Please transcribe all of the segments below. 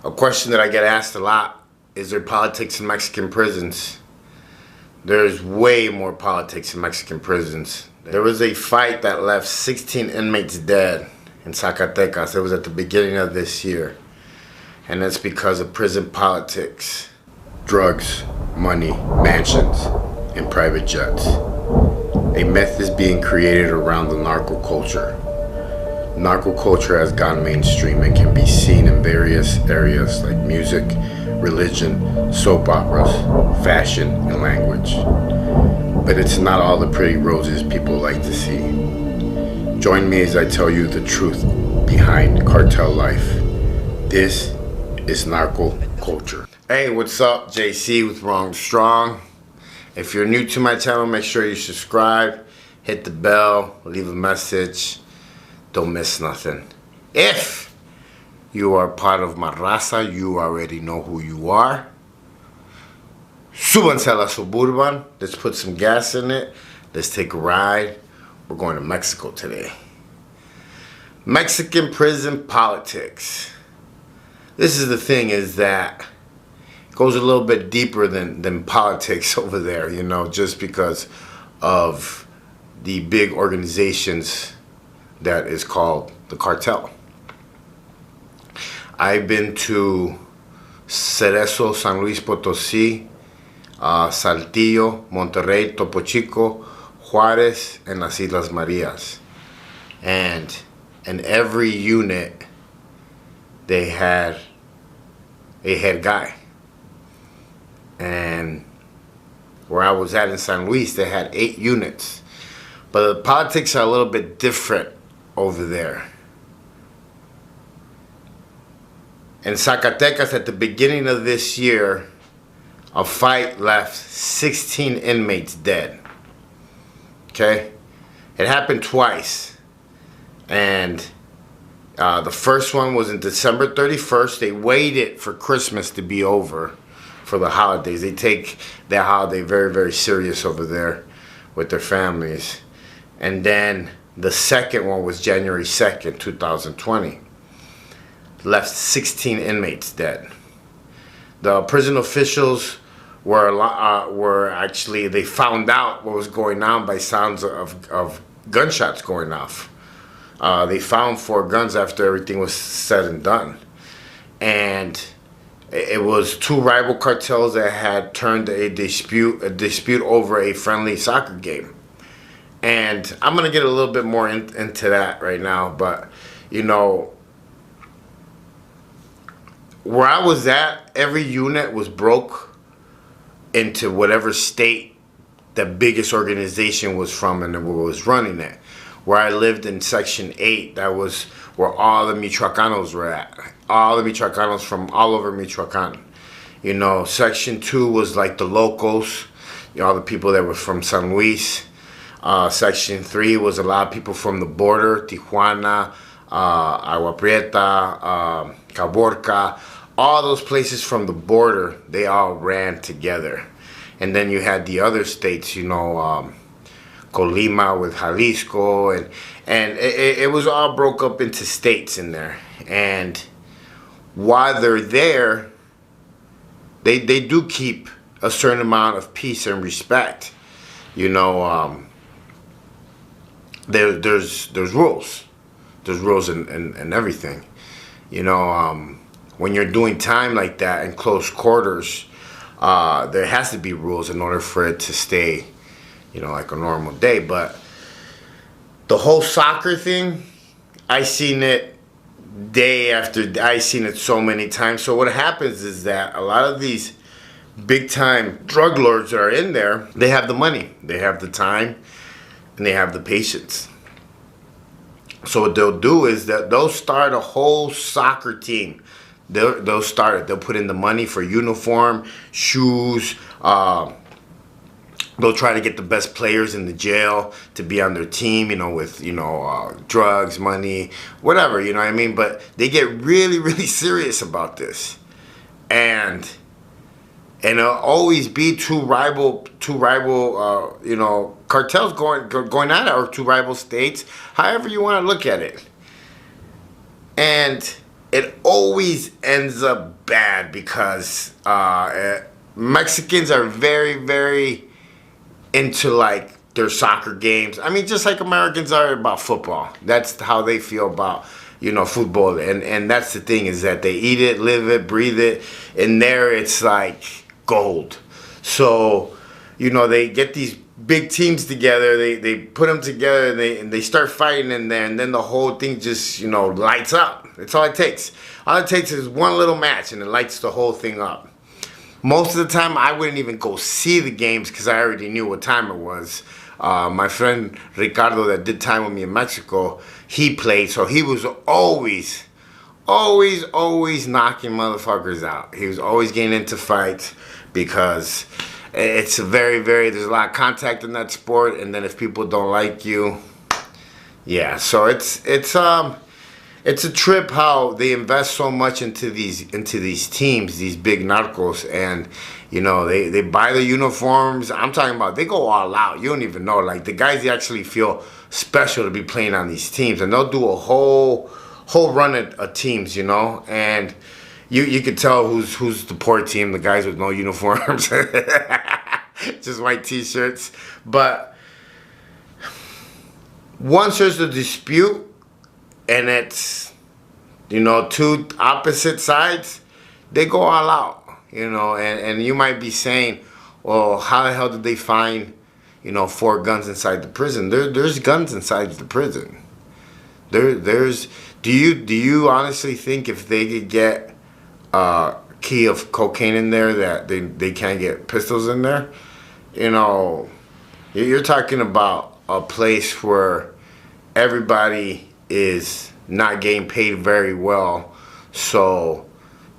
A question that I get asked a lot: is there politics in Mexican prisons? There's way more politics in Mexican prisons. There was a fight that left 16 inmates dead in Zacatecas. It was at the beginning of this year. And that's because of prison politics. Drugs, money, mansions, and private jets. A myth is being created around the narco culture. Narco culture has gone mainstream and can be seen in various areas like music, religion, soap operas, fashion, and language. But it's not all the pretty roses people like to see. Join me as I tell you the truth behind cartel life. This is narco culture. Hey, what's up? JC with Wrong Strong. If you're new to my channel, make sure you subscribe, hit the bell, leave a message. Don't miss nothing. If you are part of my raza, you already know who you are. Súbanse a la Suburban. Let's put some gas in it. Let's take a ride. We're going to Mexico today. Mexican prison politics. This is the thing, is that it goes a little bit deeper than politics over there, you know, just because of the big organizations that is called the cartel. I've been to Cerezo, San Luis Potosí, Saltillo, Monterrey, Topo Chico, Juárez, and las Islas Marias. And in every unit, they had a head guy. And where I was at in San Luis, they had 8 units. But the politics are a little bit different over there. In Zacatecas, at the beginning of this year, a fight left 16 inmates dead. Okay? It happened twice. And the first one was on December 31st. They waited for Christmas to be over for the holidays. They take their holiday very, very serious over there with their families. And then the second one was January 2nd, 2020. Left 16 inmates dead. The prison officials were actually, they found out what was going on by sounds of gunshots going off. They found 4 guns after everything was said and done. And it was 2 rival cartels that had turned a dispute over a friendly soccer game. And I'm going to get a little bit more into that right now. But, you know, where I was at, every unit was broke into whatever state the biggest organization was from and who was running it. Where I lived in Section 8, that was where all the Michoacanos were at. All the Michoacanos from all over Michoacan. You know, Section 2 was like the locals, you know, all the people that were from San Luis. Section 3 was a lot of people from the border, Tijuana, Agua Prieta, Caborca. All those places from the border, they all ran together. And then you had the other states, you know, Colima with Jalisco, and it was all broke up into states in there. And while they're there, they do keep a certain amount of peace and respect. You know, there's rules. There's rules and everything. You know, when you're doing time like that in close quarters, there has to be rules in order for it to stay, you know, like a normal day. But the whole soccer thing, I seen it day after day. I seen it so many times. So what happens is that a lot of these big time drug lords that are in there, they have the money, they have the time, and they have the patience. So what they'll do is that they'll start a whole soccer team. They'll start it. They'll put in the money for uniform, shoes. They'll try to get the best players in the jail to be on their team, you know, with, you know, drugs, money, whatever, you know what I mean? But they get really, really serious about this. And it'll always be two rival, you know, cartels going at it, or 2 rival states, however you want to look at it. And it always ends up bad because Mexicans are very, very into like their soccer games. I mean, just like Americans are about football. That's how they feel about, you know, football. And that's the thing, is that they eat it, live it, breathe it. And there it's like gold. So, you know, they get these big teams together, they put them together, and they start fighting in there, and then the whole thing just, you know, lights up. That's all it takes. All it takes is one little match, and it lights the whole thing up. Most of the time, I wouldn't even go see the games because I already knew what time it was. My friend Ricardo, that did time with me in Mexico, he played, so he was always knocking motherfuckers out. He was always getting into fights because it's a there's a lot of contact in that sport, and then if people don't like you, yeah. So it's a trip how they invest so much into these teams, these big narcos, and you know they buy the uniforms. I'm talking about they go all out. You don't even know, like the guys actually feel special to be playing on these teams, and they'll do a whole run of teams, you know, and you could tell who's the poor team, the guys with no uniforms, just white t-shirts. But once there's a dispute and it's, you know, two opposite sides, they go all out, you know, and you might be saying, well, how the hell did they find, you know, 4 guns inside the prison? There's guns inside the prison. There's do you honestly think if they could get key of cocaine in there that they can't get pistols in there? You know, you're talking about a place where everybody is not getting paid very well, so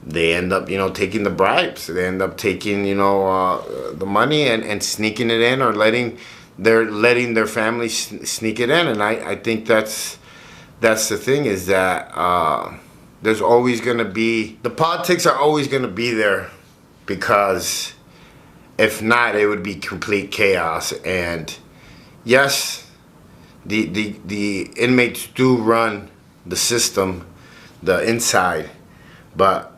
they end up, you know, taking the bribes. They end up taking, you know, the money and sneaking it in, or letting their family sneak it in. And I think that's the thing, is that there's always going to be, the politics are always going to be there, because if not, it would be complete chaos. And yes, the inmates do run the system, the inside, but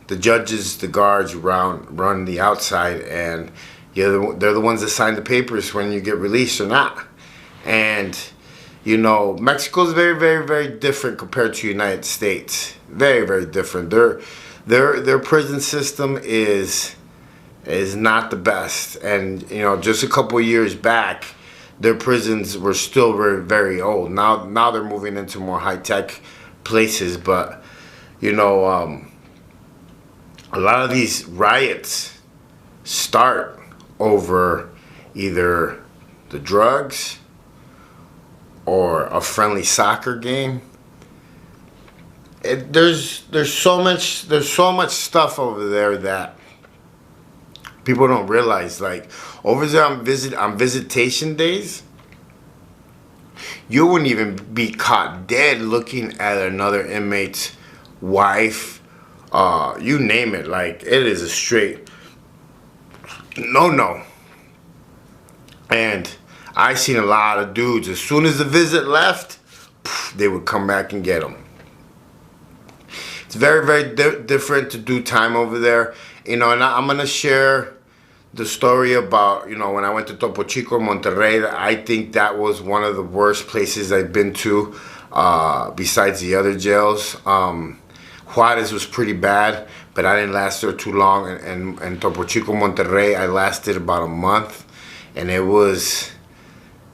the judges, the guards run the outside, and they're the ones that sign the papers when you get released or not. And you know, Mexico is very, very, very different compared to the United States. Very, very different. Their prison system is not the best. And you know, just a couple of years back, their prisons were still very, very old. Now they're moving into more high-tech places. But you know, a lot of these riots start over either the drugs or a friendly soccer game. There's so much stuff over there that people don't realize. Like over there on visitation days, you wouldn't even be caught dead looking at another inmate's wife. You name it. Like, it is a straight no. And I seen a lot of dudes, as soon as the visit left, they would come back and get them. It's very, very different to do time over there. You know, and I'm going to share the story about, you know, when I went to Topo Chico, Monterrey. I think that was one of the worst places I've been to, besides the other jails. Juarez was pretty bad, but I didn't last there too long. And Topo Chico, Monterrey, I lasted about a month, and it was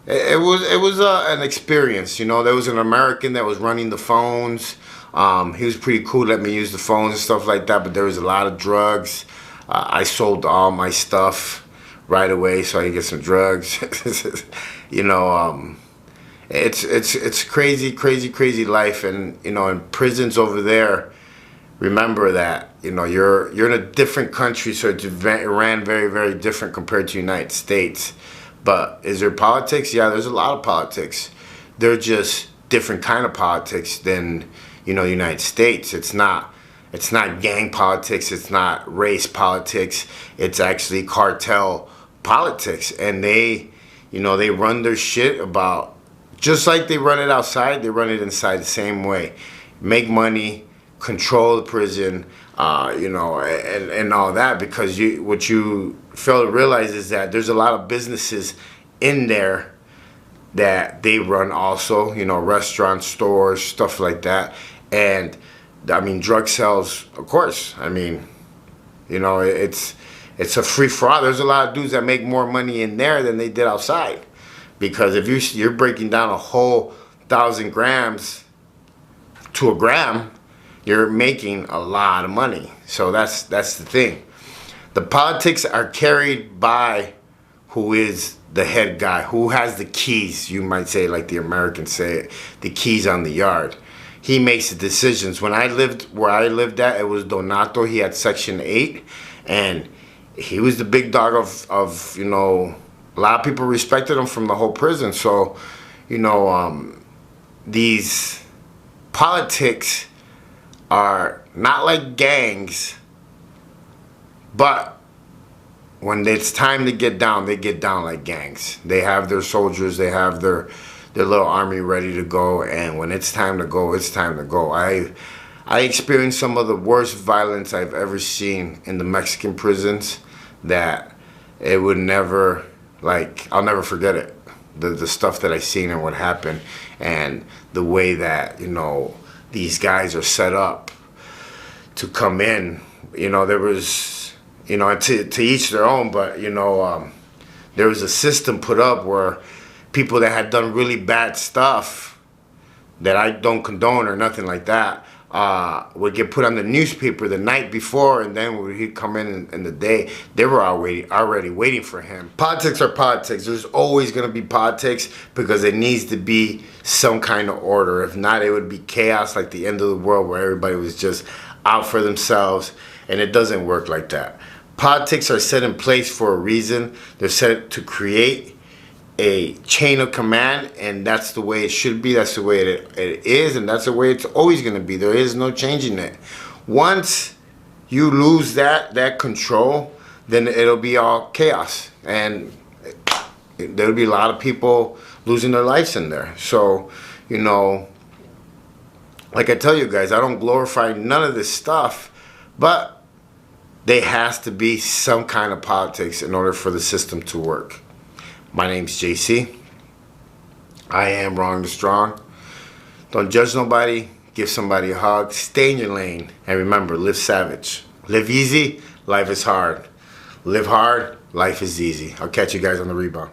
an experience. You know, there was an American that was running the phones. He was pretty cool, let me use the phones and stuff like that, but there was a lot of drugs. I sold all my stuff right away so I could get some drugs. You know, it's crazy life. And you know, in prisons over there, remember that, you know, you're in a different country, so it ran very, very different compared to the United States. But is there politics? Yeah, there's a lot of politics. They're just different kind of politics than, you know, the United States. It's not gang politics. It's not race politics. It's actually cartel politics. And they, you know, they run their shit about, just like they run it outside, they run it inside the same way. Make money, control the prison, you know, and all that, because what you fail to realize is that there's a lot of businesses in there that they run also, you know, restaurants, stores, stuff like that. And I mean, drug sales, of course. I mean, you know, it's a free for all. There's a lot of dudes that make more money in there than they did outside, because if you're breaking down a whole 1,000 grams to a gram, you're making a lot of money. So that's the thing. The politics are carried by who is the head guy, who has the keys, you might say, like the Americans say it, the keys on the yard. He makes the decisions. When I lived where I lived at, it was Donato. He had Section 8, and he was the big dog of you know, a lot of people respected him from the whole prison. So, you know, these politics are not like gangs, but when it's time to get down, they get down like gangs. They have their soldiers, they have their little army ready to go, and when it's time to go, it's time to go. I experienced some of the worst violence I've ever seen in the Mexican prisons, that it would never, like, I'll never forget it. The stuff that I seen and what happened, and the way that, you know, these guys are set up to come in. You know, there was, you know, to each their own, but, you know, there was a system put up where people that had done really bad stuff, that I don't condone or nothing like that, would get put on the newspaper the night before, and then when he'd come in the day, they were already waiting for him. Politics are politics. There's always going to be politics, because it needs to be some kind of order. If not, it would be chaos, like the end of the world, where everybody was just out for themselves, and it doesn't work like that. Politics are set in place for a reason. They're set to create a chain of command, and that's the way it should be. That's the way it is, and that's the way it's always going to be. There is no changing it. Once you lose that control, then it'll be all chaos, and there'll be a lot of people losing their lives in there. So, you know, like I tell you guys, I don't glorify none of this stuff, but there has to be some kind of politics in order for the system to work. My name's JC. I am Wrong to Strong. Don't judge nobody. Give somebody a hug. Stay in your lane. And remember, live savage. Live easy. Life is hard. Live hard. Life is easy. I'll catch you guys on the rebound.